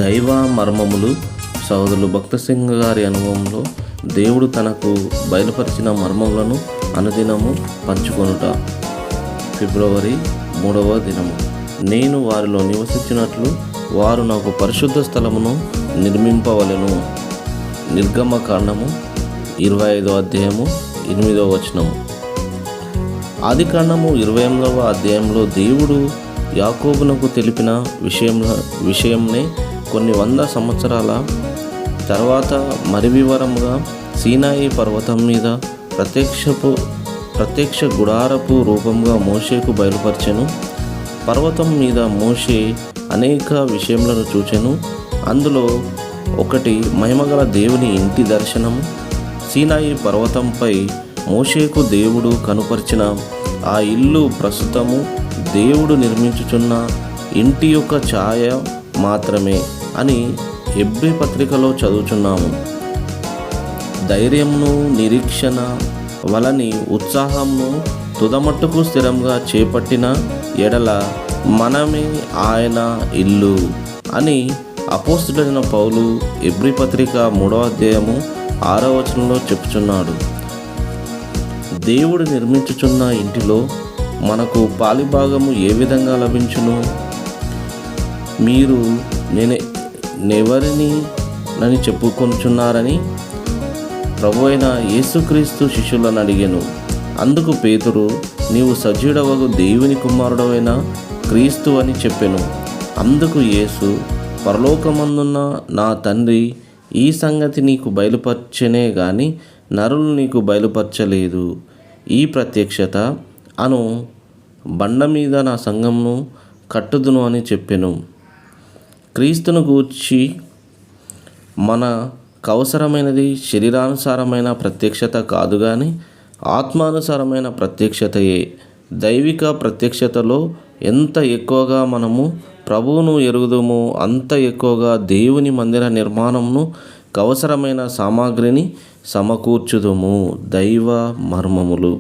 దైవ మర్మములు సోదరులు భక్త సింగ్ గారి అనుభవంలో దేవుడు తనకు బయలుపరిచిన మర్మములను అనుదినము పంచుకొనుట. ఫిబ్రవరి 3వ దినము. నేను వారిలో నివసించినట్లు వారు నాకు పరిశుద్ధ స్థలమును నిర్మింపవలెను. నిర్గమకాండము 25వ అధ్యాయము 8వ వచనము. ఆదికాండము 28వ అధ్యాయంలో దేవుడు యాకోబునకు తెలిపిన విషయంనే కొన్ని 100 సంవత్సరాల తర్వాత మరి వివరముగా సీనాయి పర్వతం మీద ప్రత్యక్ష గుడారపు రూపంగా మోషేకు బయలుపరిచెను. పర్వతం మీద మోషే అనేక విషయములను చూచెను. అందులో ఒకటి మహిమగల దేవుని ఇంటి దర్శనము. సీనాయి పర్వతంపై మోషేకు దేవుడు కనుపరిచిన ఆ ఇల్లు ప్రస్తుతము దేవుడు నిర్మించుచున్న ఇంటి యొక్క ఛాయ మాత్రమే అని హెబ్రీ పత్రికలో చదువుచున్నాము. ధైర్యంను నిరీక్షణ వలని ఉత్సాహంను తుదమట్టుకు స్థిరంగా చేపట్టిన ఎడల మనమే ఆయన ఇల్లు అని అపోస్తలుడైన పౌలు హెబ్రీ పత్రిక 3వ అధ్యాయము 6వ వచనంలో చెప్పుచున్నాడు. దేవుడు నిర్మించుచున్న ఇంటిలో మనకు పాలిభాగము ఏ విధంగా లభించును? మీరు నేనెవరిని నని చెప్పుకొనుచున్నారని ప్రభు అయిన యేసుక్రీస్తు శిష్యులను అడిగాను. అందుకు పేతురు, నీవు సజీవుడవగు దేవుని కుమారుడవైన క్రీస్తు అని చెప్పెను. అందుకు యేసు, పరలోకమందున్న నా తండ్రి ఈ సంగతి నీకు బయలుపరచెనే గాని నరులు నీకు బయలుపరచలేదు. ఈ ప్రత్యక్షత అను బండ మీద నా సంఘమును కట్టుదును అని చెప్పెను. క్రీస్తును గూర్చి మనకు అవసరమైనది శరీరానుసారమైన ప్రత్యక్షత కాదు కానీ ఆత్మానుసారమైన ప్రత్యక్షతయే. దైవిక ప్రత్యక్షతలో ఎంత ఎక్కువగా మనము ప్రభువును ఎరుగుదుమో అంత ఎక్కువగా దేవుని మందిర నిర్మాణమును అవసరమైన సామాగ్రిని సమకూర్చుదుము. దైవ మర్మములు.